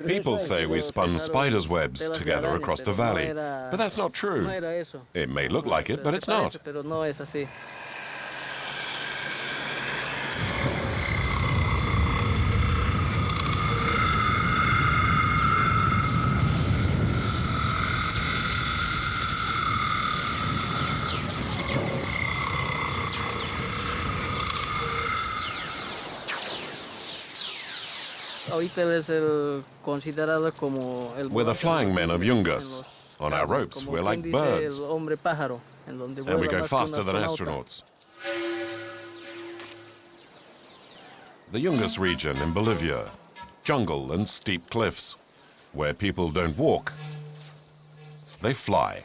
People say we spun spiders' webs together across the valley, but that's not true. It may look like it, but it's not. We're the flying men of Yungas. On our ropes, we're like birds, and we go faster than astronauts. The Yungas region in Bolivia, jungle and steep cliffs, where people don't walk, they fly.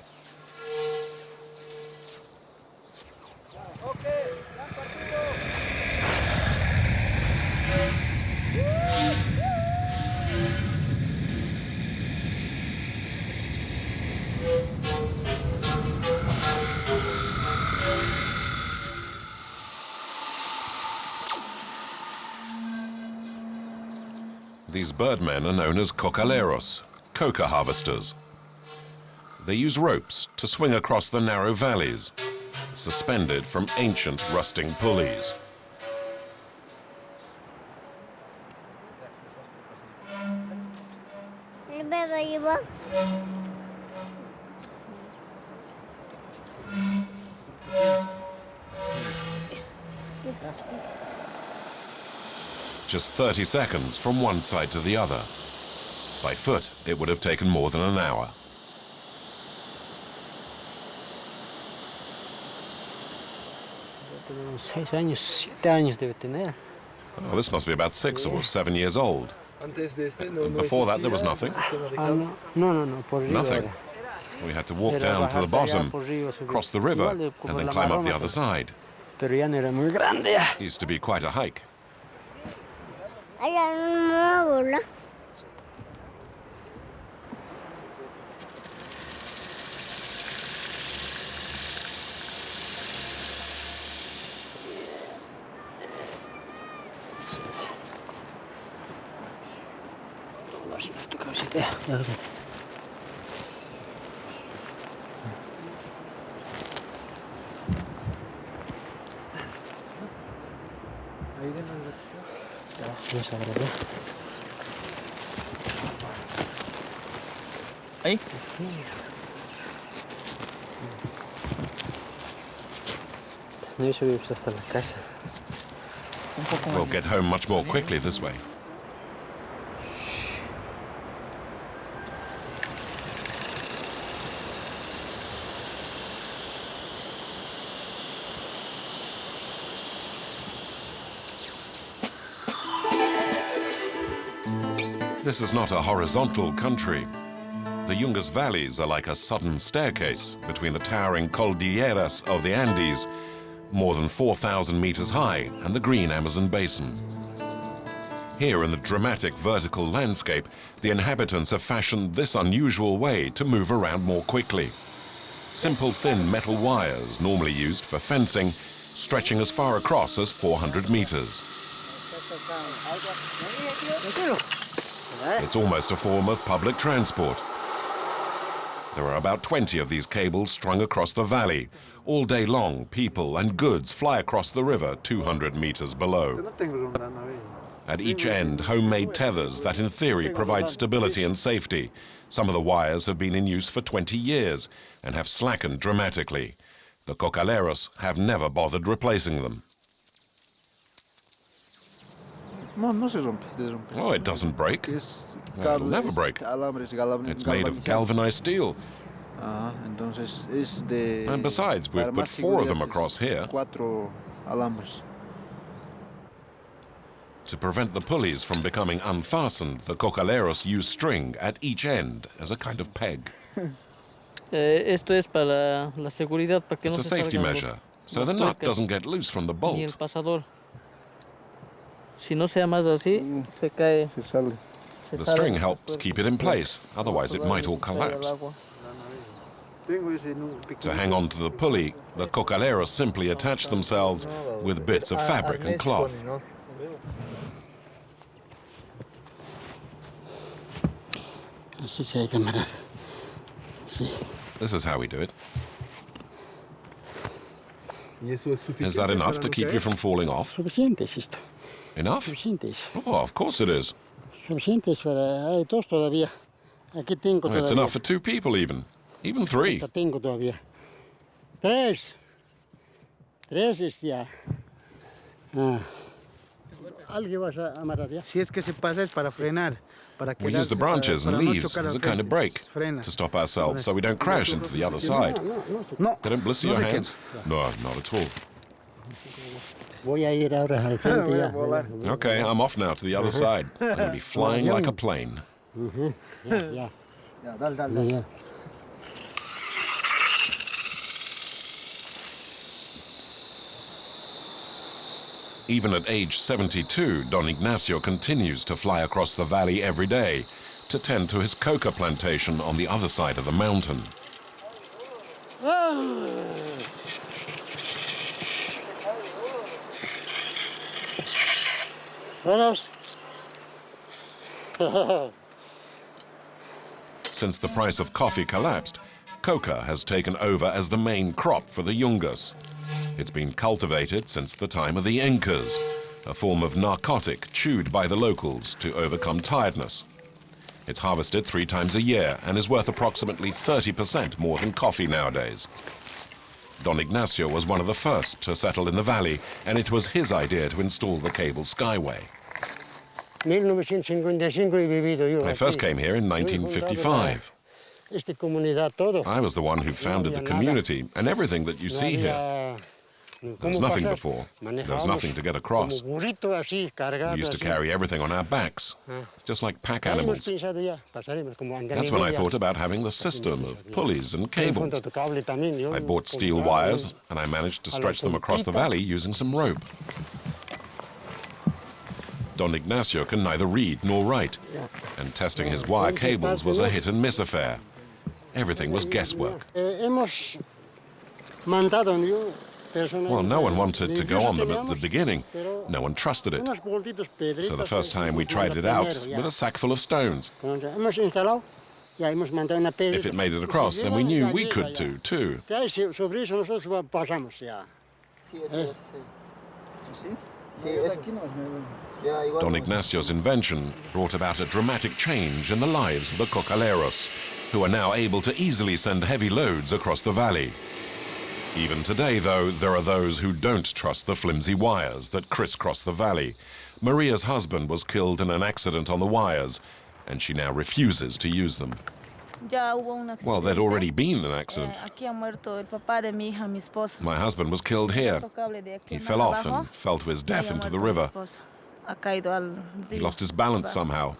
These birdmen are known as cocaleros, coca harvesters. They use ropes to swing across the narrow valleys, suspended from ancient rusting pulleys. Just 30 seconds from one side to the other. By foot, it would have taken more than an hour. Oh, this must be about 6 or 7 years old. And before that, there was nothing? Nothing. We had to walk down to the bottom, cross the river, and then climb up the other side. It used to be quite a hike. Ahí. We'll get home much more quickly this way. This is not a horizontal country. The Yungas valleys are like a sudden staircase between the towering cordilleras of the Andes, more than 4,000 meters high, and the green Amazon basin. Here in the dramatic vertical landscape, the inhabitants have fashioned this unusual way to move around more quickly. Simple thin metal wires, normally used for fencing, stretching as far across as 400 meters. It's almost a form of public transport. There are about 20 of these cables strung across the valley. All day long, people and goods fly across the river 200 meters below. At each end, homemade tethers that in theory provide stability and safety. Some of the wires have been in use for 20 years and have slackened dramatically. The cocaleros have never bothered replacing them. Oh, it doesn't break. It'll never break. It's made of galvanized steel. And besides, we've put 4 of them across here. To prevent the pulleys from becoming unfastened, the cocaleros use string at each end as a kind of peg. It's a safety measure, so the nut doesn't get loose from the bolt. The string helps keep it in place, otherwise it might all collapse. To hang on to the pulley, the cocaleros simply attach themselves with bits of fabric and cloth. Así se hay que amarrar. Sí. This is how we do it. Is Is that enough to keep you from falling off? Suficiente es esto. Enough? Suficiente es. Oh, of course it is. Suficiente es para... Hay dos todavía. Aquí tengo todavía. It's enough for 2 people even. Even 3. Esta tengo todavía. 3. 3 es ya. Algo vas a amarrar ya. Si es que se pasa es para frenar. Para We use the branches and leaves as a kind of brake to stop ourselves so we don't crash into the other side. No. They don't blister your hands? No, not at all. Voy a ir ahora al frente ya. Okay, I'm off now to the other side. I'm going to be flying like a plane. Ya. Ya. Even at age 72, Don Ignacio continues to fly across the valley every day to tend to his coca plantation on the other side of the mountain. Buenos. Since the price of coffee collapsed, coca has taken over as the main crop for the Yungas. It's been cultivated since the time of the Incas, a form of narcotic chewed by the locals to overcome tiredness. It's harvested 3 times a year and is worth approximately 30% more than coffee nowadays. Don Ignacio was one of the first to settle in the valley, and it was his idea to install the cable skyway. I first came here in 1955. I was the one who founded the community, and everything that you see here. There was nothing before. There was nothing to get across. We used to carry everything on our backs, just like pack animals. That's when I thought about having the system of pulleys and cables. I bought steel wires, and I managed to stretch them across the valley using some rope. Don Ignacio can neither read nor write, and testing his wire cables was a hit-and-miss affair. Everything was guesswork. Well, no one wanted to go on them at the beginning. No one trusted it. So the first time we tried it out with a sack full of stones. If it made it across, then we knew we could too. Don Ignacio's invention brought about a dramatic change in the lives of the cocaleros, who are now able to easily send heavy loads across the valley. Even today, though, there are those who don't trust the flimsy wires that crisscross the valley. Maria's husband was killed in an accident on the wires, and she now refuses to use them. Well, there'd already been an accident. My husband was killed here. He fell off and fell to his death into the river. He lost his balance somehow.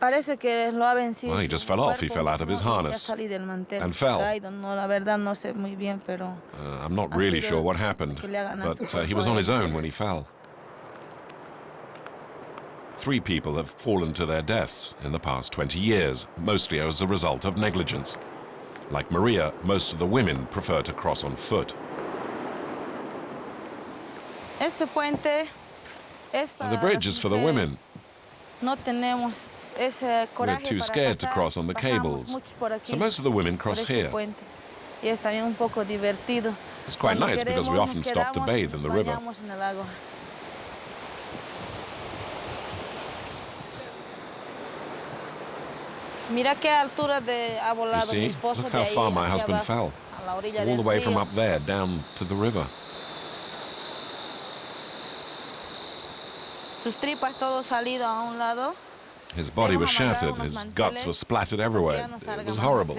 Well, he just fell off. He fell out of his harness and fell. I'm not really sure what happened, but he was on his own when he fell. 3 people have fallen to their deaths in the past 20 years, mostly as a result of negligence. Like Maria, most of the women prefer to cross on foot. The bridge is for the women. We're too scared to cross on the cables, so most of the women cross here. It's quite nice because we often stop to bathe in the river. You see, look how far my husband fell. All the way from up there down to the river. His body was shattered, his guts were splattered everywhere. It was horrible.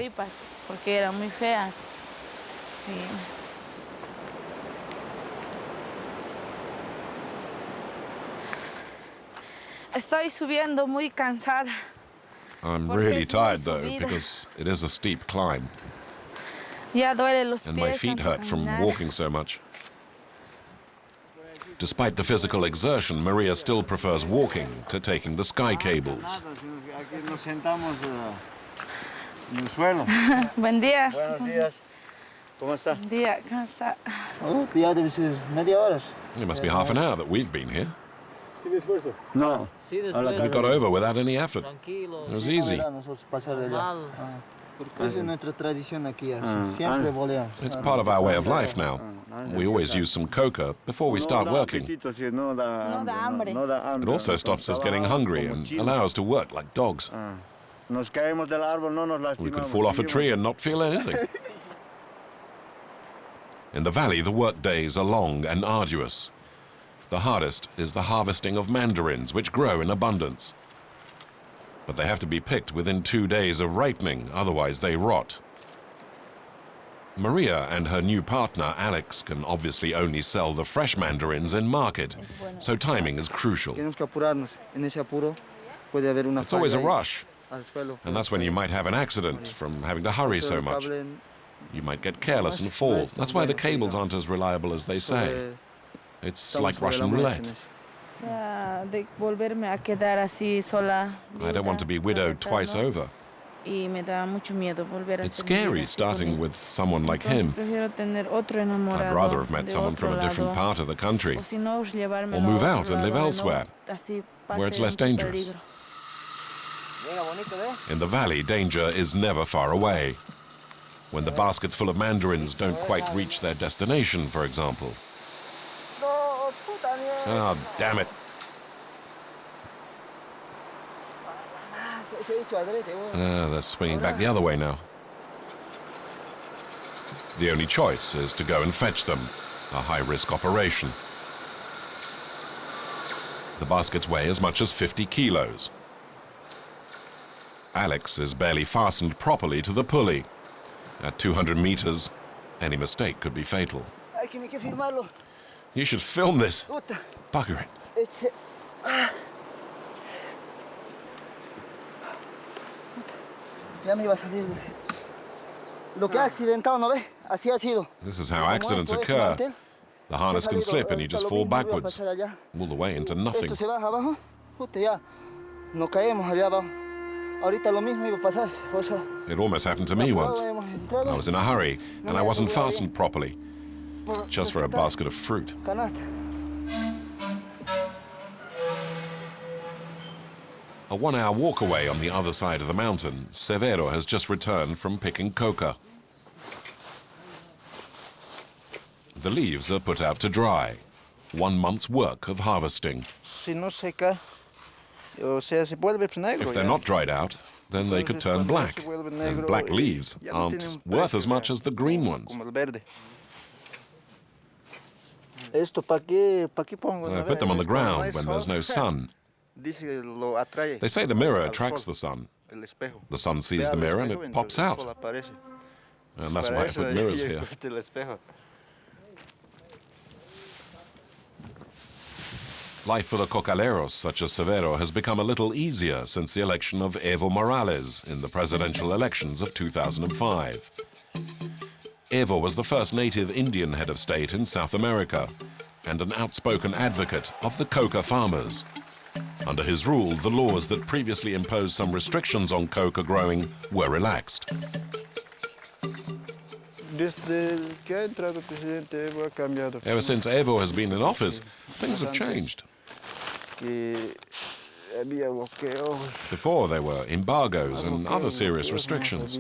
I'm really tired though, because it is a steep climb. And my feet hurt from walking so much. Despite the physical exertion, Maria still prefers walking to taking the sky cables. Buen día. Buenos días. ¿Cómo está? Buen día, ¿cómo está? Oh, ya debe ser media hora. It must be half an hour that we've been here. Sin esfuerzo. No. We got over without any effort. Tranquilo. It was easy. Nosotros pasar de allá. Normal. Porque esa es nuestra tradición aquí. Siempre voleamos. It's part of our way of life now. We always use some coca before we start working. It also stops us getting hungry and allows us to work like dogs. We could fall off a tree and not feel anything. In the valley, the work days are long and arduous. The hardest is the harvesting of mandarins, which grow in abundance. But they have to be picked within 2 days of ripening, otherwise they rot. Maria and her new partner, Alex, can obviously only sell the fresh mandarins in market, so timing is crucial. It's always a rush, and that's when you might have an accident from having to hurry so much. You might get careless and fall. That's why the cables aren't as reliable as they say. It's like Russian roulette. I don't want to be widowed twice over. It's scary starting with someone like him. I'd rather have met someone from a different part of the country, or move out and live elsewhere, where it's less dangerous. In the valley, danger is never far away. When the baskets full of mandarins don't quite reach their destination, for example. Oh, damn it. They're swinging back the other way now. The only choice is to go and fetch them, a high-risk operation. The baskets weigh as much as 50 kilos. Alex is barely fastened properly to the pulley. At 200 meters, any mistake could be fatal. You should film this. Bugger it. This is how accidents occur. The harness can slip and you just fall backwards, all the way into nothing. It almost happened to me once. I was in a hurry and I wasn't fastened properly, just for a basket of fruit. A 1-hour walk away on the other side of the mountain, Severo has just returned from picking coca. The leaves are put out to dry. 1 month's work of harvesting. If they're not dried out, then they could turn black, and black leaves aren't worth as much as the green ones. I put them on the ground when there's no sun. They say the mirror attracts the sun. The sun sees the mirror and it pops out. And that's why I put mirrors here. Life for the cocaleros, such as Severo, has become a little easier since the election of Evo Morales in the presidential elections of 2005. Evo was the first native Indian head of state in South America and an outspoken advocate of the coca farmers. Under his rule, the laws that previously imposed some restrictions on coca growing were relaxed. Ever since Evo has been in office, things have changed. Before, there were embargoes and other serious restrictions.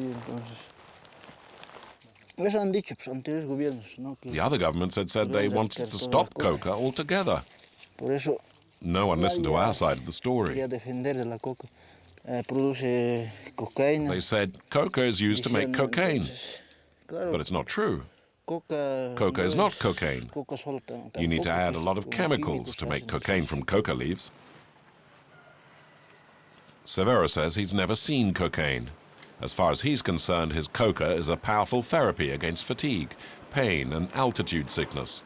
The other governments had said they wanted to stop coca altogether. No one listened to our side of the story. They said coca is used to make cocaine. But it's not true. Coca is not cocaine. You need to add a lot of chemicals to make cocaine from coca leaves. Severo says he's never seen cocaine. As far as he's concerned, his coca is a powerful therapy against fatigue, pain, and altitude sickness.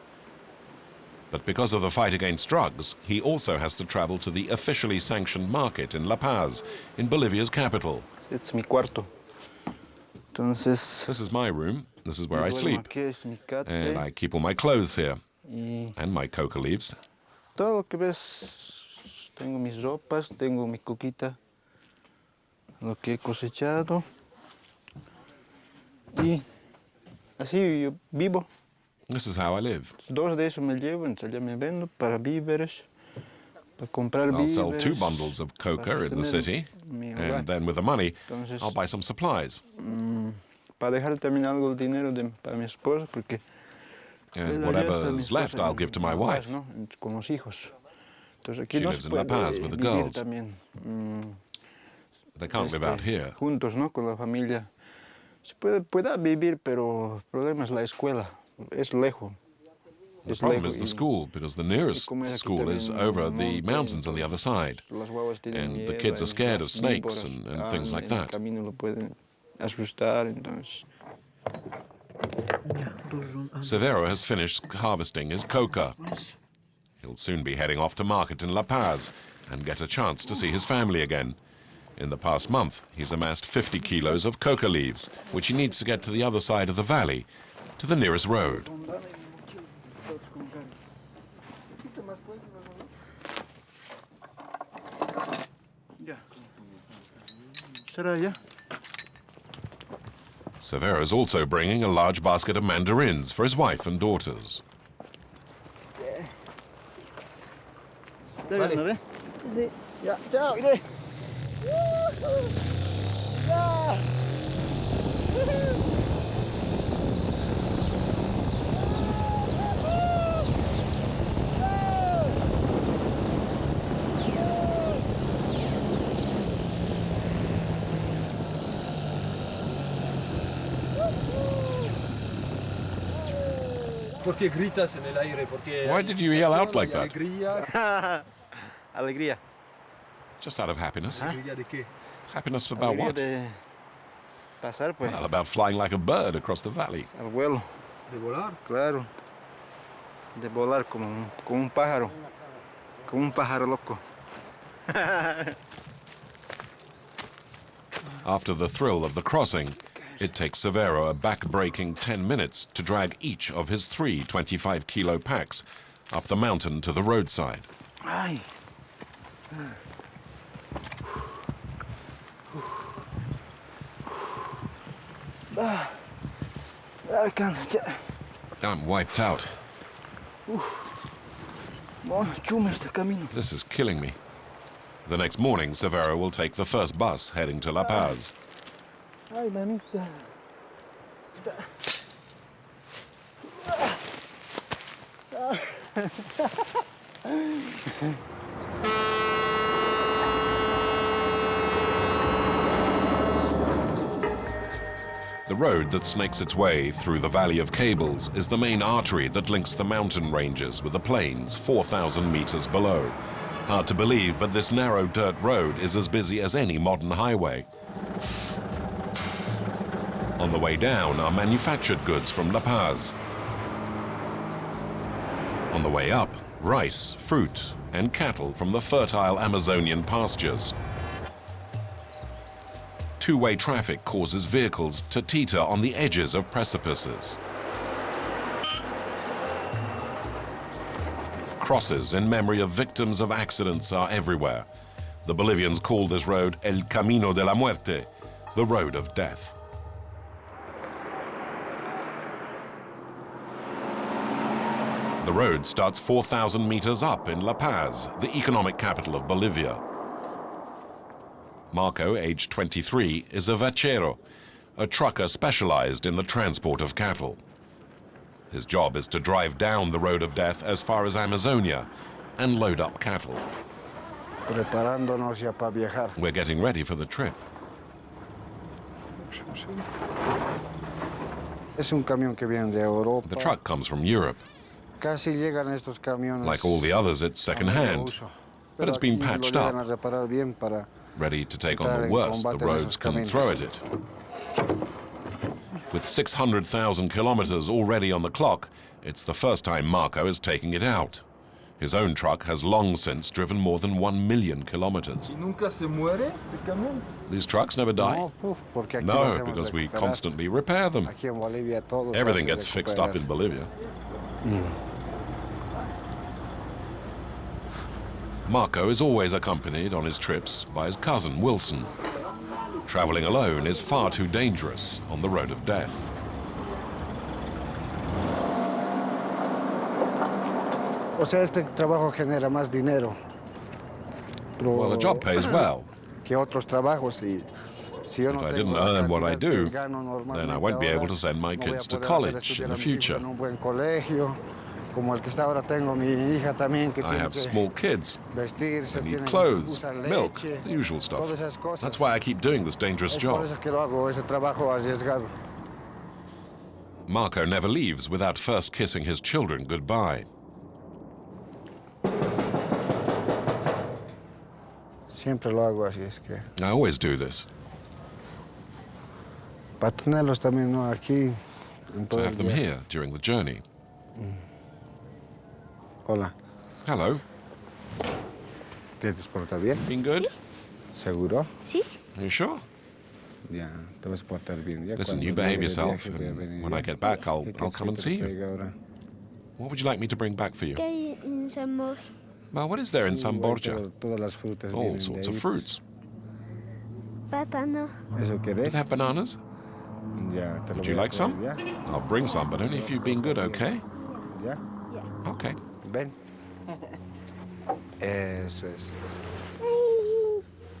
But because of the fight against drugs, he also has to travel to the officially sanctioned market in La Paz, in Bolivia's capital. It's mi cuarto. This is my room. This is where I sleep. And I keep all my clothes here. And my coca leaves. Todo lo que ves, tengo mis ropas, tengo mi coquita, lo que he cosechado. Y así yo vivo. This is how I live. Dos de eso me llevo, entonces ya me vendo para víveres, para comprar I'll sell víveres, 2 bundles of coca in the city, mi hogar. and then with the money, Entonces, I'll buy some supplies. para dejar también algo de dinero para mi esposa, porque And ella ya está, mi whatever's left, esposa, I'll give to my en La Paz, wife. ¿no? Con los hijos. Entonces aquí She no lives se in La puede Paz with the vivir girls. también They can't live out here. juntos, ¿no? Con la familia. Se puede vivir, pero el problema es la escuela. Es lejos. The problem is the school, because the nearest como es aquí school is también over un the monte, mountains on the other side. Las guaguas tienen And the miedo, kids are scared of las snakes víboras and things like en el that. camino lo pueden asustar, entonces. Severo has finished harvesting his coca. He'll soon be heading off to market in La Paz and get a chance to see his family again. In the past month, he's amassed 50 kilos of coca leaves, which he needs to get to the other side of the valley, to the nearest road. ¿Será ya? Severo is also bringing a large basket of mandarins for his wife and daughters. ¿Está viendo, ve? Sí. Ya, chao, iré. ¿Por qué gritas en el aire? Porque Why did you yell out like that? Alegría. Alegría. Just out of happiness. ¿Alegría de qué? Happiness about Alegría what? de pasar, pues, Well, about flying like a bird across the valley. al vuelo, De volar. claro. De volar como un pájaro. Como un pájaro loco. After the thrill of the crossing, it takes Severo a back-breaking 10 minutes to drag each of his 3 25-kilo packs up the mountain to the roadside. Ay. I can't. I'm wiped out. Chuma este camino. This is killing me. The next morning, Severo will take the first bus heading to La Paz. Ay, mamita. The road that snakes its way through the Valley of Cables is the main artery that links the mountain ranges with the plains 4,000 meters below. Hard to believe, but this narrow dirt road is as busy as any modern highway. On the way down are manufactured goods from La Paz. On the way up, rice, fruit, and cattle from the fertile Amazonian pastures. Two-way traffic causes vehicles to teeter on the edges of precipices. Crosses in memory of victims of accidents are everywhere. The Bolivians call this road El Camino de la Muerte, the road of death. The road starts 4,000 meters up in La Paz, the economic capital of Bolivia. Marco, aged 23, is a vachero, a trucker specialized in the transport of cattle. His job is to drive down the road of death as far as Amazonia and load up cattle. Preparándonos ya para viajar. We're getting ready for the trip. Es un camión que viene de Europa. The truck comes from Europe. Casi llegan estos camiones. Like all the others, it's second-hand, but it's been patched Lo up, llegan a reparar bien para ready to take on entrar the en worst the combate en roads esos can caminos. throw at it. With 600,000 kilometers already on the clock, it's the first time Marco is taking it out. His own truck has long since driven more than 1 million kilometers. ¿Y nunca se muere el camión? These trucks never die? No, porque aquí lo No, hacemos because we recuperar. constantly repair them. Aquí en Bolivia todo se Everything hace gets fixed up recuperar. in Bolivia. Marco is always accompanied on his trips by his cousin, Wilson. Traveling alone is far too dangerous on the road of death. O sea, este trabajo genera más dinero. Well, the job pays well. que otros trabajos y si yo If no I tengo didn't la earn what I cantidad do, que gano then I normalmente won't be able ahora, to send my no voy a kids to poder hacer college estudiar in a the mis hijos future. en un buen colegio, como el que está ahora tengo mi hija también que I tiene have que small kids. vestirse, They need tiene que clothes, usar milk, leche, the usual stuff. todas esas cosas. That's why I keep doing this dangerous Es por job. eso que lo hago, ese trabajo arriesgado. Marco never leaves without first kissing his children goodbye. Siempre lo hago así, es que I always do this, para tenerlos también, ¿no? Aquí, en to todo el have them día. here during the journey. Hola, Hello, ¿te portas bien? been good? ¿Seguro? Sí. You sure? Ya, te vas a portar bien. Ya Listen, cuando you behave llegue de yourself, viaje, voy a and venir, when ¿ya? I get back, I'll ¿Qué come and quieres que see te you. traiga ahora? What would you like me to bring back for you? ¿Qué hay en Zamora? Well, what is there in San Hay Borja? todas las frutas All vienen de sorts ahí, of fruits. Plátano. ¿Eso Do querés? they have bananas? Ya, te lo Would you voy a like some? traer, ¿ya? I'll bring some, but only if you've been good, okay? ¿Ya? Okay. Ven. Eso es.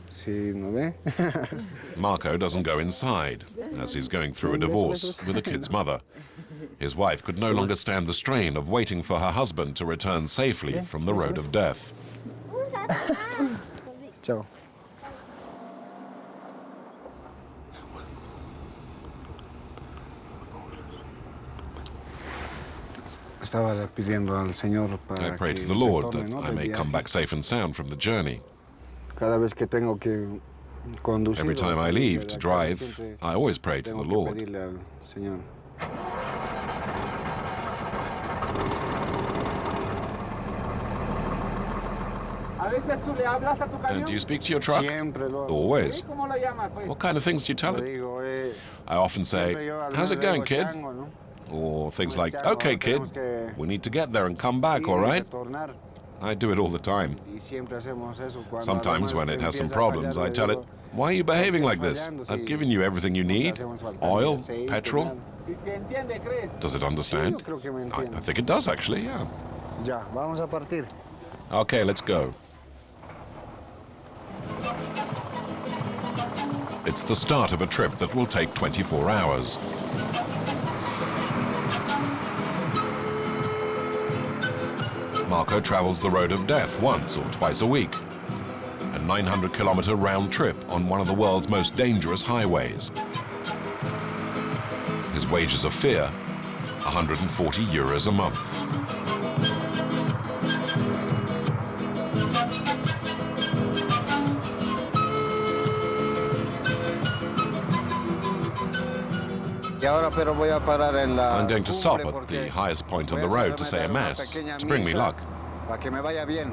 Sí, ¿no ve? Marco doesn't go inside, as he's going through a divorce with a kid's mother. His wife could no longer stand the strain of waiting for her husband to return safely from the road of death. Chao. Estaba pidiendo al Señor para I pray que to the Lord retorne, that ¿no? I del may come viaje. back safe and sound from the journey. Cada vez que tengo que conducir. Every time I leave to drive, I always pray to the Tengo que Lord. pedirle al Señor. A veces tú le hablas a tu And camión. do you speak to your truck? Siempre lo hago. Always. ¿Cómo lo llamas, pues? What kind of things do you tell Lo it? digo, I often say, siempre yo al how's it menos going, digo kid? chango, ¿no? Or things Pues like, chango, okay, kid, tenemos que we need to get there and come back, ir all y right? retornar. I do it all the time. Y siempre hacemos eso. Cuando Sometimes además when it has some empieza a problems, fallar, I le tell it, digo, why are you behaving "¿Por like qué this? fallando I've si given you everything you no te need. hacemos falta Oil, ni aceite, petrol. nada?" ¿Y te entiende, crees? Does it Sí, understand? yo creo que me I entiende. think it does, actually, yeah. Ya, vamos a partir. Okay, let's go. It's the start of a trip that will take 24 hours. Marco travels the road of death once or twice a week. A 900-kilometer round trip on one of the world's most dangerous highways. His wages of fear, 140 euros a month. Y ahora pero voy a parar en la I'm going to stop cumbre at the porque highest point on voy the a road to say a meter una mass, pequeña to bring me misa luck. para que me vaya bien.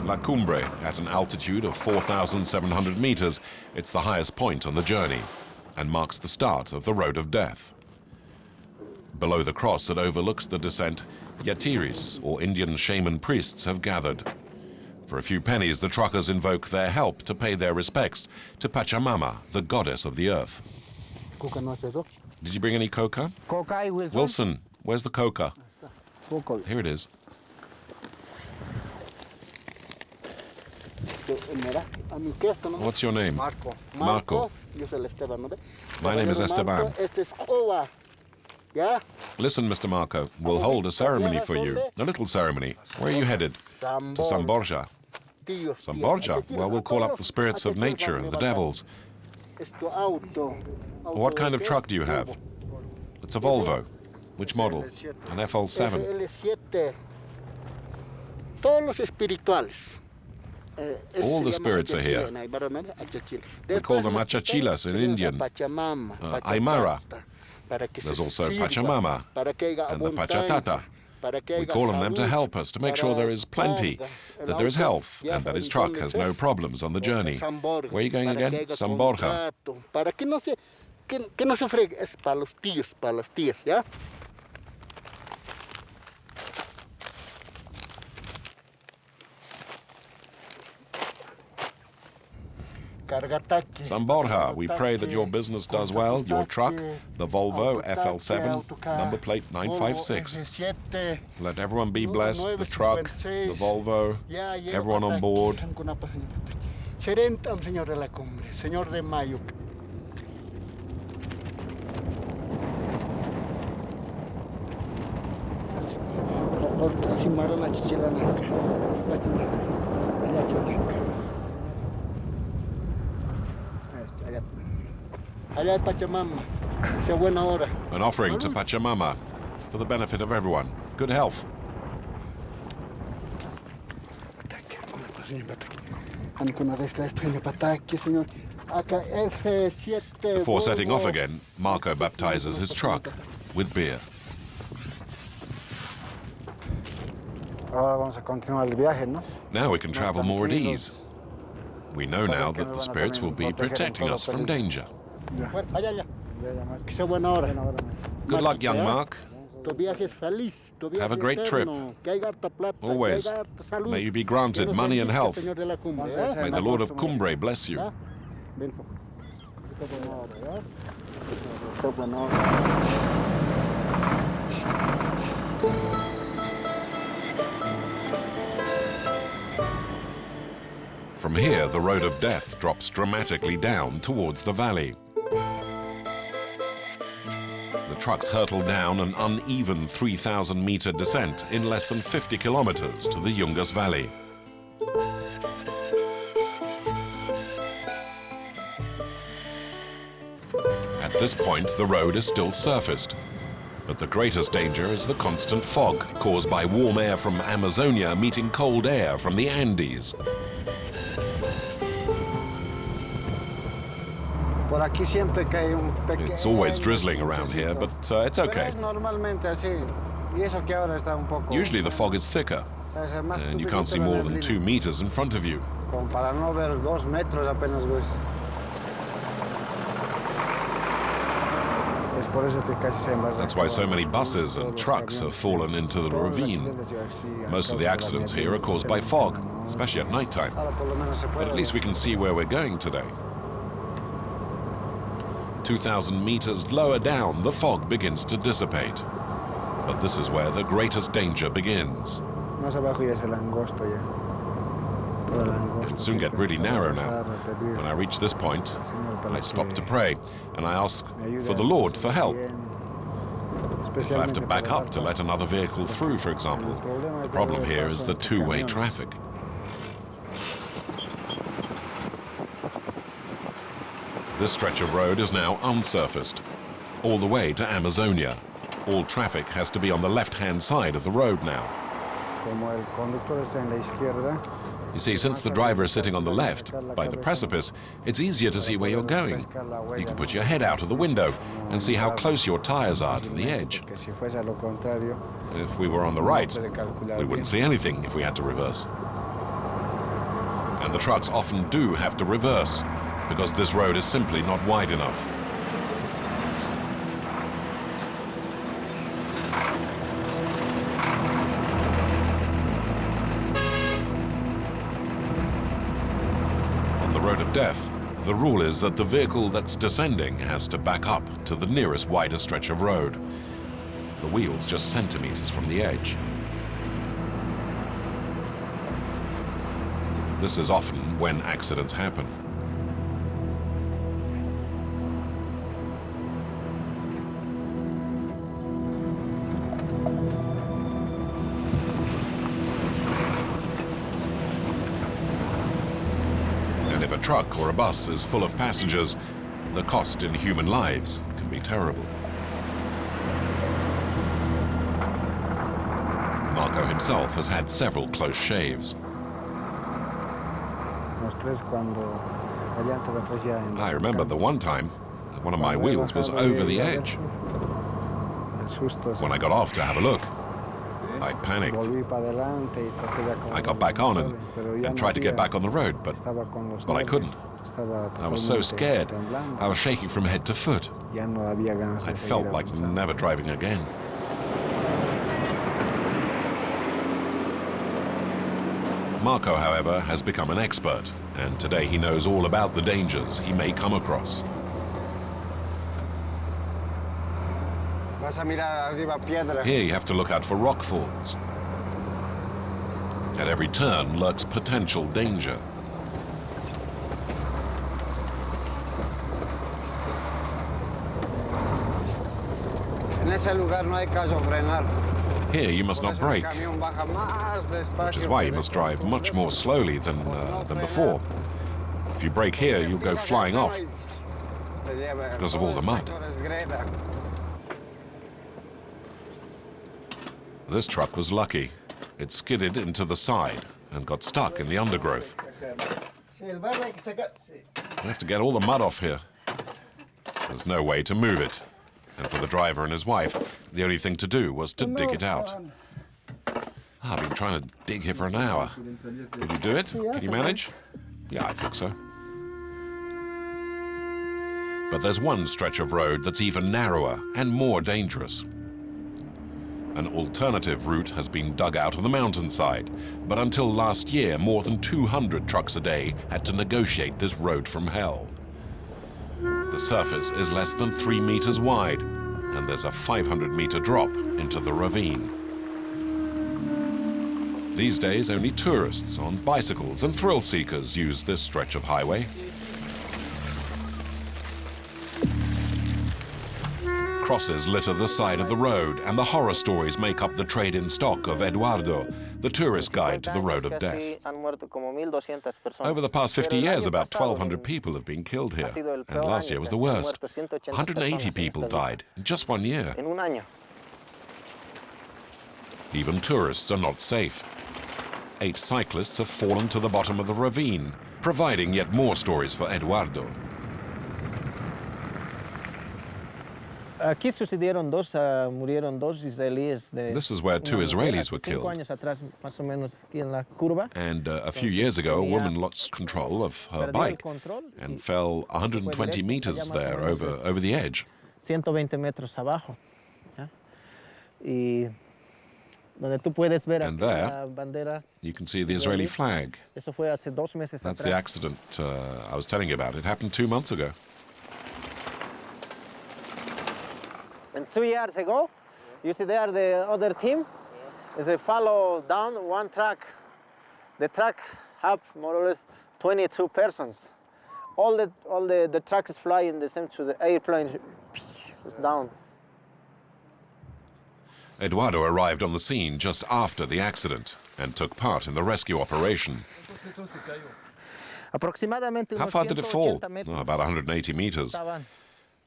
La Cumbre, at an altitude of 4,700 meters, it's the highest point on the journey and marks the start of the road of death. Below the cross that overlooks the descent, yatiris, or Indian shaman priests, have gathered. For a few pennies, the truckers invoke their help to pay their respects to Pachamama, the goddess of the earth. Cuca no hace eso. Did you bring any coca? Coca y Wilson. Wilson, where's the coca? Coca. Here it is. Mira, a mi cresta, ¿no? What's your name? Marco. Marco. Yo soy el Esteban, ¿no ve? My name is Esteban. Este es Ova. ¿Ya? Listen, Mr. Marco, we'll hold a ceremony for you. A little ceremony. Where are you headed? To San Borja. Tíos, San tíos. Borja? Aquí Well, we'll call up the spirits of nature and the devils. Esto auto. What kind of truck do you have? It's a Volvo. Which model? An FL7. L7. Todos los espirituales. All the spirits are here. We call them achachilas in Indian. Aymara. There's also Pachamama and the Pachatata. We call on them to help us to make sure there is plenty, that there is health, and that his truck has no problems on the journey. Where are you going again? San Borja. Para que no se fregue, es para los tíos, para las tías, ¿ya? San Borja, we pray that your business does well, your truck, the Volvo FL7, number plate 956. Let everyone be blessed, the truck, the Volvo, everyone on board. Serenta, Señor de la cumbre, Señor de Mayo. Allá Pachamama, sea buena hora. An offering to Pachamama for the benefit of everyone. Good health. Before setting off again, Marco baptizes his truck with beer. Ahora vamos a continuar el viaje, ¿no? Now we can travel more at ease. We know now that the spirits will be protecting us from danger. Good luck, young Mark. Have a great trip. Always. May you be granted money and health. May the Lord of Cumbre bless you. From here, the road of death drops dramatically down towards the valley. The trucks hurtle down an uneven 3,000-meter descent in less than 50 kilometers to the Yungas Valley. At this point, the road is still surfaced. But the greatest danger is the constant fog caused by warm air from Amazonia meeting cold air from the Andes. It's always drizzling around here, but it's okay. Usually the fog is thicker, and you can't see more than 2 meters in front of you. That's why so many buses and trucks have fallen into the ravine. Most of the accidents here are caused by fog, especially at night time. But at least we can see where we're going today. 2,000 meters lower down, the fog begins to dissipate. But this is where the greatest danger begins. It'll soon get really narrow now. When I reach this point, I stop to pray, and I ask for the Lord for help. If I have to back up to let another vehicle through, for example, the problem here is the two-way traffic. This stretch of road is now unsurfaced, all the way to Amazonia. All traffic has to be on the left-hand side of the road now. You see, since the driver is sitting on the left, by the precipice, it's easier to see where you're going. You can put your head out of the window and see how close your tires are to the edge. If we were on the right, we wouldn't see anything if we had to reverse. And the trucks often do have to reverse, because this road is simply not wide enough. On the road of death, the rule is that the vehicle that's descending has to back up to the nearest wider stretch of road. The wheel's just centimeters from the edge. This is often when accidents happen. If a truck or a bus is full of passengers, the cost in human lives can be terrible. Marco himself has had several close shaves. I remember the one time, one of my wheels was over the edge. When I got off to have a look, I panicked. I got back on and tried to get back on the road, but I couldn't. I was so scared. I was shaking from head to foot. I felt like never driving again. Marco, however, has become an expert, and today he knows all about the dangers he may come across. Vas a mirar arriba piedra. Here you have to look out for rock falls. At every turn lurks potential danger. En ese lugar no hay caso frenar. Here you must not brake, El camión baja más despacio which is why you que must de drive much costumbre. more slowly than before. If you brake here, you'll go flying off because of all the mud. This truck was lucky. It skidded into the side and got stuck in the undergrowth. You have to get all the mud off here. There's no way to move it. And for the driver and his wife, the only thing to do was to dig it out. I've been trying to dig here for an hour. Can you do it? Can you manage? Yeah, I think so. But there's one stretch of road that's even narrower and more dangerous. An alternative route has been dug out of the mountainside, but until last year, more than 200 trucks a day had to negotiate this road from hell. The surface is less than 3 meters wide, and there's a 500-meter drop into the ravine. These days, only tourists on bicycles and thrill seekers use this stretch of highway. Crosses litter the side of the road, and the horror stories make up the trade-in stock of Eduardo, the tourist guide to the road of death. Over the past 50 years, about 1,200 people have been killed here, and last year was the worst. 180 people died in just 1 year. Even tourists are not safe. 8 cyclists have fallen to the bottom of the ravine, providing yet more stories for Eduardo. Aquí sucedieron murieron dos israelíes de This is where 2 Israelis were 5 killed. años atrás, más o menos, aquí en la curva. And a few years ago, a woman lost control of her Perdió el bike control and y fell 120 meters there over the edge. 120 metros abajo. ¿Ya? Y donde tú puedes ver And aquí there, la bandera, You can see the Israeli flag. eso fue hace 2 meses That's atrás. the accident I was telling you about. It happened 2 months ago. And 2 years ago, you see there the other team, is they follow down one truck. The truck have more or less 22 persons. All the trucks fly in the same to the airplane is down. Eduardo arrived on the scene just after the accident and took part in the rescue operation. Aproximadamente How unos far did it fall? 180 metros Oh, about 180 meters. estaban.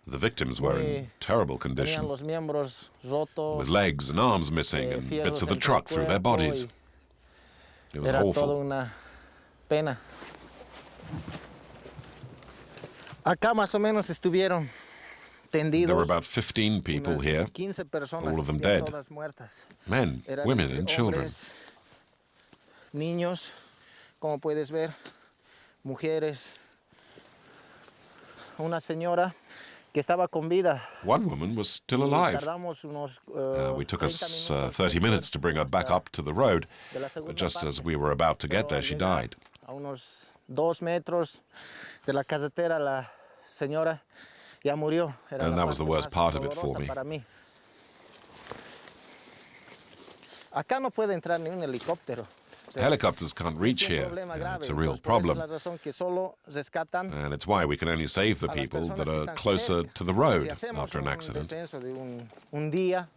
The victims were in terrible Tenían condition, los miembros rotos. with legs and arms missing and fierros bits of the entre el truck through their cuerpo bodies. y It was Era toda awful. una pena. Acá más o menos estuvieron tendidos. There were about 15 people unas here, 15 personas, all of them ya dead. todas muertas. men, Eran women entre and children. hombres, niños, como puedes ver, mujeres, una señora que estaba con vida. One woman was still Y alive. tardamos unos, We took 30 us minutos 30 minutes to bring her back up to the road, de la but segunda just parte. as we were about to get Pero there, she al llegar died. A unos 2 metros de la carretera, la señora ya murió. Era And la that was the parte worst más part of it for dolorosa me. para mí. Acá no puede entrar ni un helicóptero. O sea, Helicopters can't reach es un here. problema grave. It's a real Entonces, por eso problem. es la razón que solo rescatan And it's why we can only save the a las people personas that que are están closer cerca. to the Si road hacemos after an un accident. descenso de un día,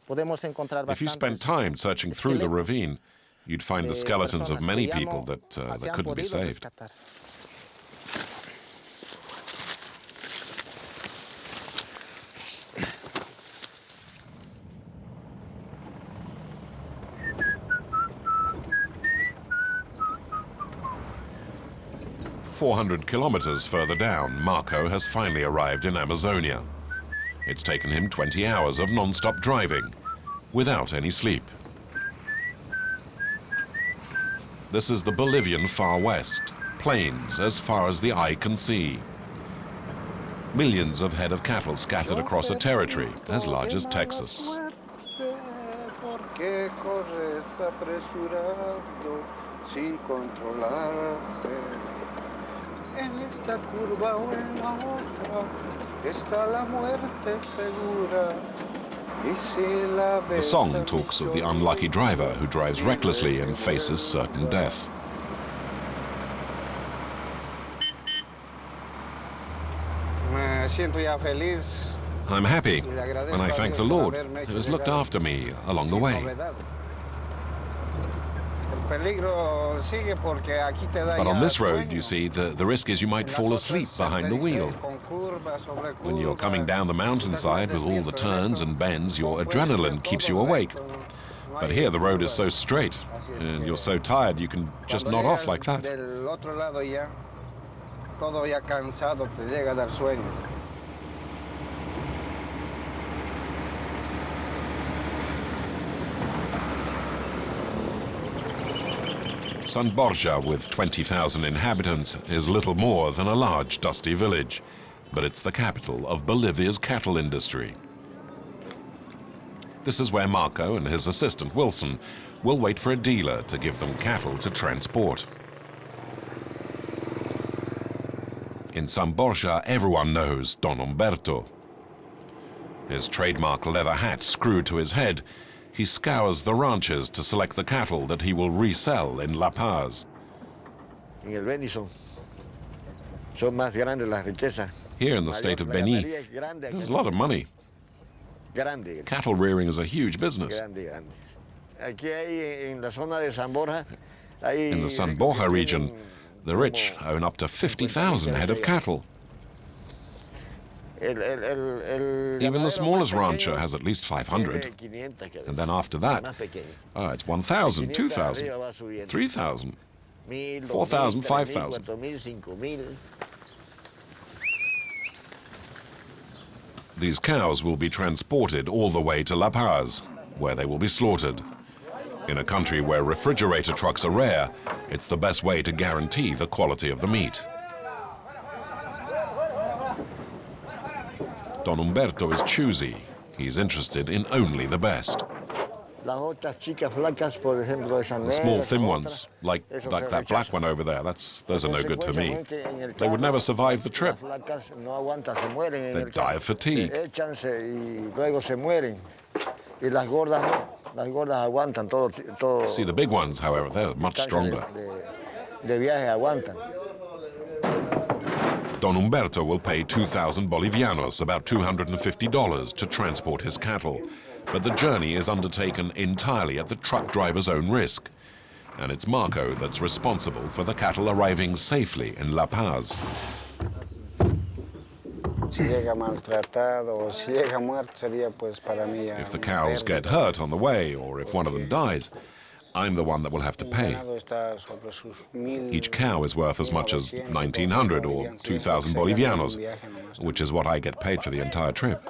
podemos encontrar If you spent bastantes time searching through the esqueletos ravine, you'd find the de skeletons of personas many que ya people no that se han couldn't be podido saved. rescatar. "400 kilometers further down, Marco has finally arrived in Amazonia. It's taken him 20 hours of non-stop driving, without any sleep. This is the Bolivian far west, plains as far as the eye can see. Millions of head of cattle scattered across a territory as large as Texas. ¿Por qué corres apresurado? sin controlarte. En esta curva o en la otra está la muerte segura. The song talks of the unlucky driver who drives recklessly and faces certain death. Me siento ya feliz. I'm happy, and I thank the Lord who has looked after me along the way. But on this road, you see, the risk is you might fall asleep behind the wheel. When you're coming down the mountainside with all the turns and bends, your adrenaline keeps you awake. But here the road is so straight, and you're so tired you can just nod off like that. San Borja, with 20,000 inhabitants, is little more than a large, dusty village, but it's the capital of Bolivia's cattle industry. This is where Marco and his assistant Wilson will wait for a dealer to give them cattle to transport. In San Borja, everyone knows Don Humberto. His trademark leather hat screwed to his head, he scours the ranches to select the cattle that he will resell in La Paz. En el Beni son más grandes las riquezas. Here in the state of Beni, there's a lot of money. Grande. Cattle rearing is a huge business. Grande. Aquí hay en la zona de San Borja. In the San Borja region, the rich own up to 50,000 head of cattle. Even the smallest rancher has at least 500. And then after that, it's 1,000, 2,000, 3,000, 4,000, 5,000. These cows will be transported all the way to La Paz, where they will be slaughtered. In a country where refrigerator trucks are rare, it's the best way to guarantee the quality of the meat. Don Humberto is choosy. He's interested in only the best. The small thin ones, like that black one over there, those are no good to me. They would never survive the trip. They'd die of fatigue. See, the big ones, however, they're much stronger. Don Humberto will pay 2,000 bolivianos, about $250, to transport his cattle. But the journey is undertaken entirely at the truck driver's own risk. And it's Marco that's responsible for the cattle arriving safely in La Paz. If the cows get hurt on the way, or if one of them dies, I'm the one that will have to pay. Each cow is worth as much as 1,900 or 2,000 bolivianos, which is what I get paid for the entire trip.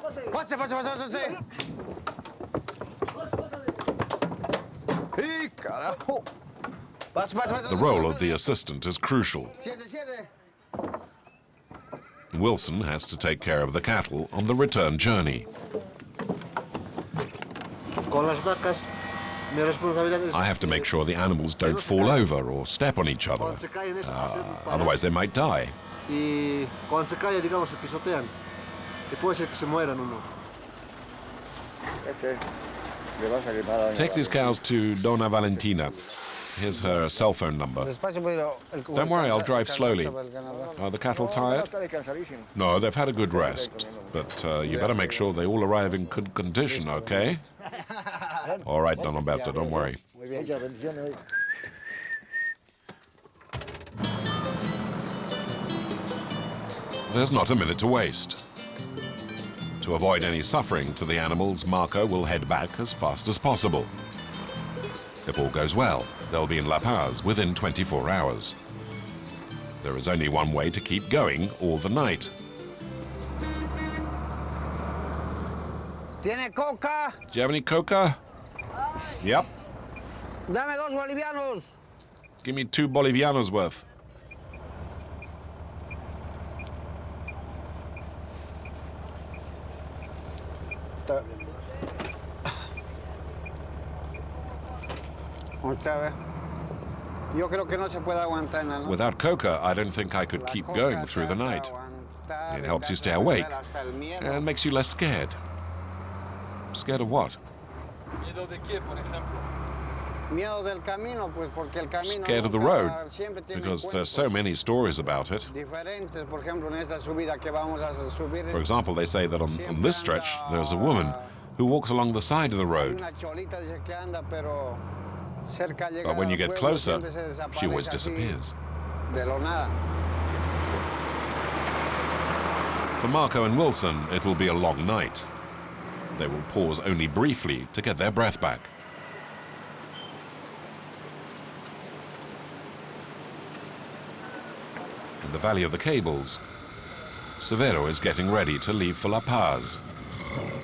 The role of the assistant is crucial. Wilson has to take care of the cattle on the return journey. I have to make sure the animals don't fall over or step on each other. Otherwise they might die. Take these cows to Dona Valentina. Here's her cell phone number. Don't worry, I'll drive slowly. Are the cattle tired? No, they've had a good rest. But you better make sure they all arrive in good condition, okay? All right, Don Humberto, don't worry. There's not a minute to waste. To avoid any suffering to the animals, Marco will head back as fast as possible. If all goes well, they'll be in La Paz within 24 hours. There is only one way to keep going all the night. ¿Tiene coca? Do you have any coca? Yep. Dame 2 bolivianos. Give me 2 bolivianos worth. Yo creo que no se puede aguantar en la noche. Without coca, I don't think I could keep going through the night. It helps you stay awake and makes you less scared. Scared of what? ¿Miedo de qué, por ejemplo? Miedo del camino, pues porque el camino Scared of the nunca road, siempre tiene because there's so cuentos many stories about it. diferentes. Por ejemplo, en esta subida que vamos a subir, For example, they say that on this stretch, there's a woman who walks along the side of the hay road. una cholita dice que anda, pero cerca llega But when you al get pueblo, closer, siempre se she always desaparece así, disappears. de lo nada. For Marco and Wilson, it will be a long night. They will pause only briefly to get their breath back. In the Valley of the Cables, Severo is getting ready to leave for La Paz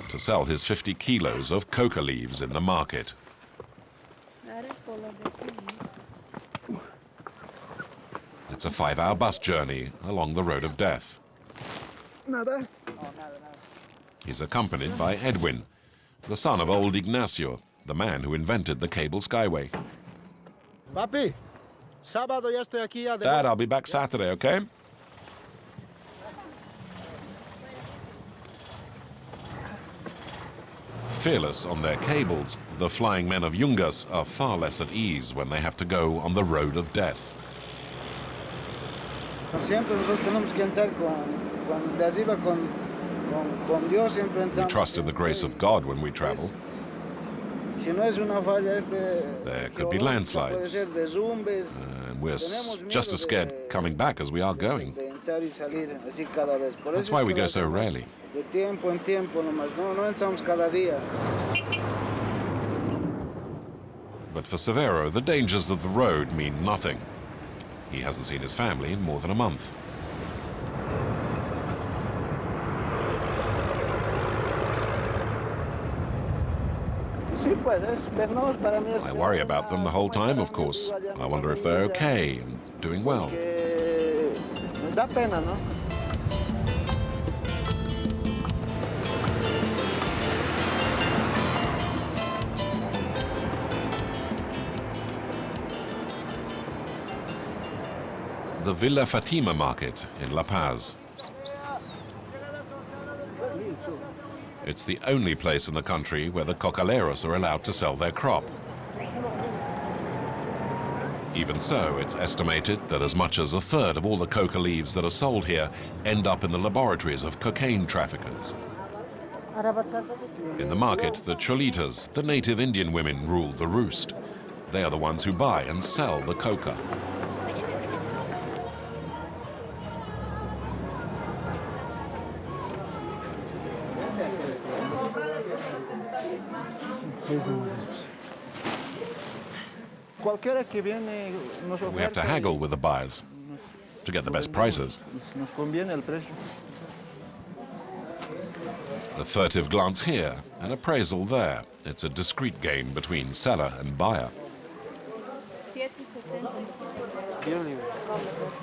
to sell his 50 kilos of coca leaves in the market. It's a 5-hour bus journey along the road of death. He's accompanied by Edwin, the son of old Ignacio, the man who invented the cable skyway. Papi, sábado ya estoy aquí. Dad, I'll be back Saturday, okay? Fearless on their cables, the flying men of Yungas are far less at ease when they have to go on the road of death. Siempre nosotros tenemos que entrar de arriba con Dios, siempre We entramos. trust in the grace of God when we travel. Si no es una falla, There could be geológica, landslides. puede ser derrumbes, And we're tenemos miedo just as scared de- coming back as we are going. de entrar y salir así cada vez. Por That's eso why es we que go so vamos rarely. de tiempo en tiempo nomás, no entramos cada día. But for Severo, the dangers of the road mean nothing. He hasn't seen his family in more than a month. Sí, pues es penoso para mí. I worry about them the whole time, of course. I wonder if they're okay and doing well. Me da pena, ¿no? The Villa Fatima market in La Paz. It's the only place in the country where the cocaleros are allowed to sell their crop. Even so, it's estimated that as much as a third of all the coca leaves that are sold here end up in the laboratories of cocaine traffickers. In the market, the cholitas, the native Indian women, rule the roost. They are the ones who buy and sell the coca. Cualquiera que viene nos We have to oferta haggle with the buyers to get the best prices. Nos conviene el precio. A furtive glance here, an appraisal there. It's a discreet game between seller and buyer.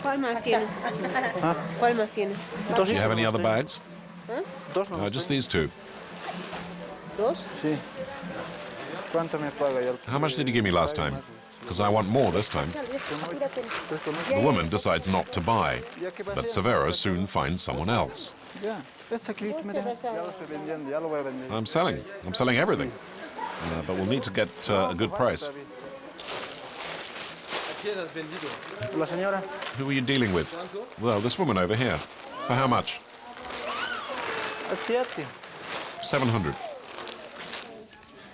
¿Cuál más tienes? ¿Cuál más tienes? Do you have any other bags? Dos no Just these two. ¿Dos? Sí. ¿Cuánto me paga ya? How much did you give me last time? Because I want more this time. The woman decides not to buy, but Severo soon finds someone else. Ya. Esta clip me deja. Ya lo estoy vendiendo, ya lo voy a vender. I'm selling everything. But we'll need to get a good price. ¿A quién has vendido? La señora. Who are you dealing with? Well, this woman over here. For how much? A 7. 700.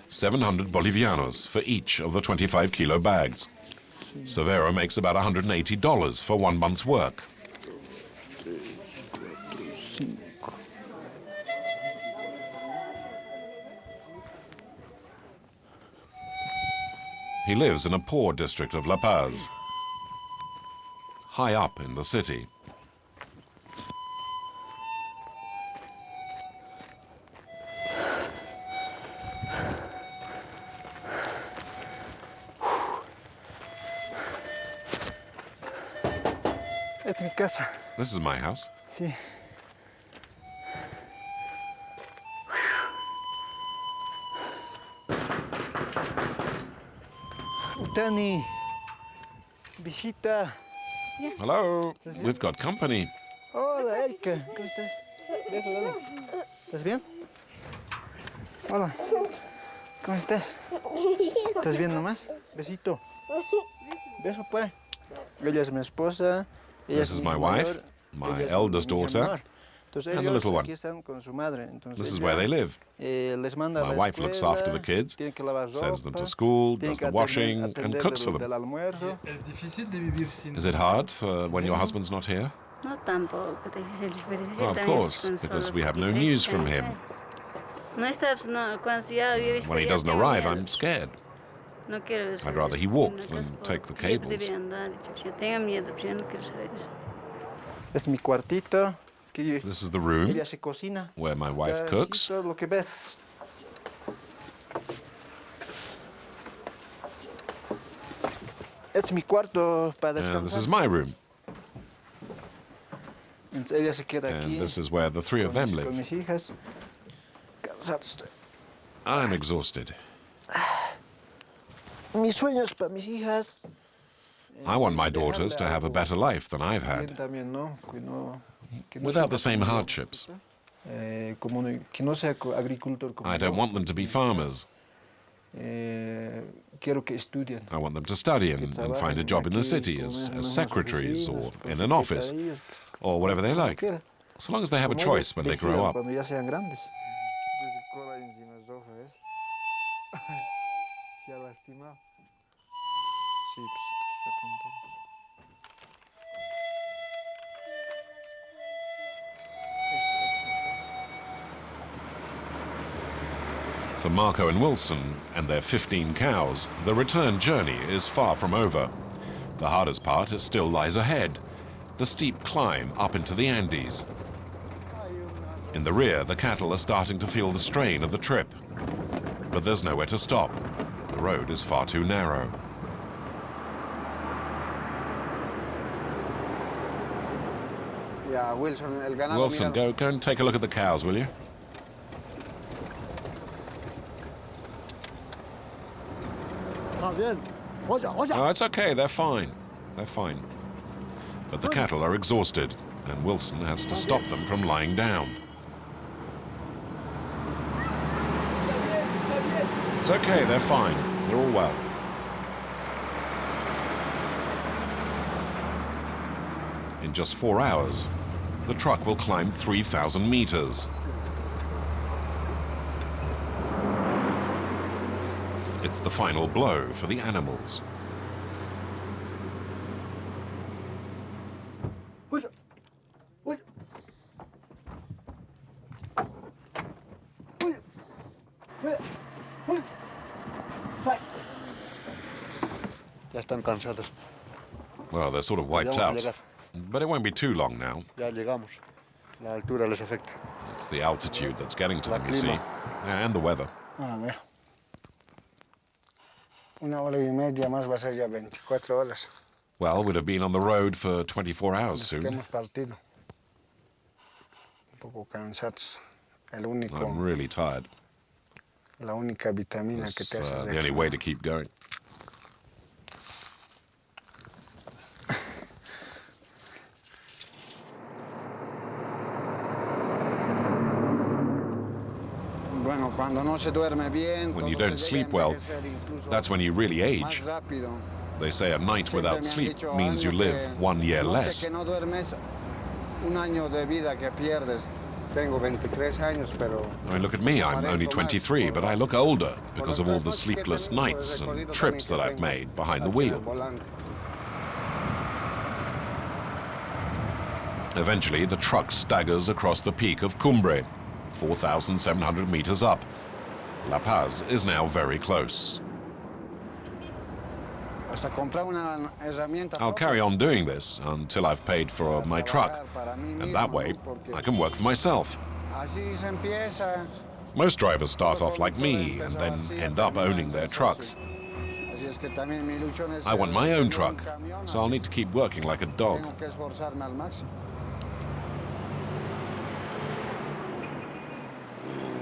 700 bolivianos for each of the 25-kilo bags. Severo makes about $180 for 1 month's work. He lives in a poor district of La Paz, high up in the city. Es mi casa. This is my house. Sí. Tani, Visita. Hello, we've got company. Hola, Erika. ¿Cómo estás? Beso, dale. ¿Estás bien? Hola. ¿Cómo estás? ¿Estás bien nomás? Besito. Beso, pues. Ella es mi esposa. This is my wife, my eldest daughter, and the little one. This is where they live. My wife looks after the kids, sends them to school, does the washing, and cooks for them. Is it hard when your husband's not here? No, tampoco. Difícil Well, of course, because we have no news from him. When he doesn't arrive, I'm scared. I'd rather he walked than take the cables. Es mi cuartito. This is the room Ella se cocina. where my wife cooks. Todo lo que ves. Es mi cuarto para And descansar. this is my room. Ella se queda aquí. And this is where the three of them Con live. mis hijas. Cansado estoy. I'm exhausted. Mis sueños para mis hijas. I want my daughters to have a better life than I've had, También no, que no without the sea same hardships. que no sea agricultor como I don't yo. want them to be farmers. Quiero que estudien. I want them to study and find a job in the city as secretaries or in an office or whatever they like, so long as they have a choice when they grow up. Cuando ya sean grandes. Cola encima del ojo, ¿ves? Se ha lastimado. Sí, pues, está pintado. For Marco and Wilson and their 15 cows, the return journey is far from over. The hardest part still lies ahead, the steep climb up into the Andes. In the rear, the cattle are starting to feel the strain of the trip. But there's nowhere to stop. The road is far too narrow. Ya, Wilson, el ganado. Wilson, mira. go and take a look at the cows, will you? Está bien. Oye, oye. Oh, it's okay, they're fine. They're fine. But the cattle are exhausted, and Wilson has to stop them from lying down. It's okay, they're fine. They're all well. In just 4 hours, the truck will climb 3,000 meters. It's the final blow for the animals. Ya están cansados. Well, they're sort of wiped Ya vamos a out. llegar. But it won't be too long now. Ya llegamos. La altura les afecta. It's the altitude that's getting to them, you see. clima. And the weather. A ver. 1 hora y media más va a ser ya 24 horas. Well, we'd have been on the road for 24 hours Nos que soon. hemos partido. Un poco cansados. El único, I'm really tired. la única vitamina que It's te hace the only way to keep going. Bueno, cuando no se duerme bien, When you todo don't se sleep llega a well, envejecer incluso that's when you really más age. rápido. They say a night Siempre me without han sleep dicho, means you "Año live que 1 year noche less. que no duermes, un año de vida que pierdes. Tengo 23 años, pero I mean, look at me, I'm only 23, but I look older because of all the sleepless nights and trips that I've made behind the wheel. Eventually, the truck staggers across the peak of Cumbre, 4,700 meters up. La Paz is now very close. hasta comprar una herramienta I'll carry on doing this until I've paid for my truck, and that way I can work for myself. Así se empieza. Most drivers start off like me and then end up owning their trucks. Así es que también mi ilusión es I want my own tener un truck, camión, so I'll así need to keep working like a dog. tengo que esforzarme al máximo.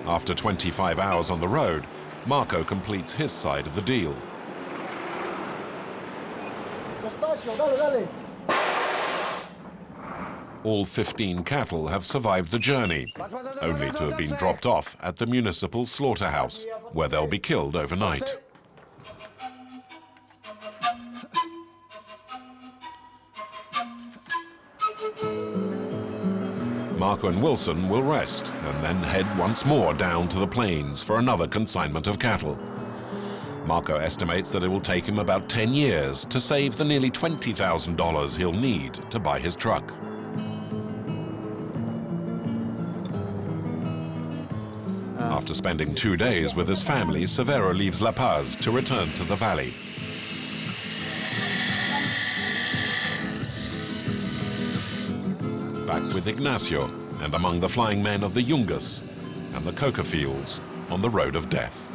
After 25 hours on the road, Marco completes his side of the deal. despacio, dale, dale. All 15 cattle have survived the journey, only to have been dropped off at the municipal slaughterhouse, where they'll be killed overnight. Marco and Wilson will rest and then head once more down to the plains for another consignment of cattle. Marco estimates that it will take him about 10 years to save the nearly $20,000 he'll need to buy his truck. After spending 2 days with his family, Severo leaves La Paz to return to the valley. Back with Ignacio and among the flying men of the Yungas and the coca fields on the road of death.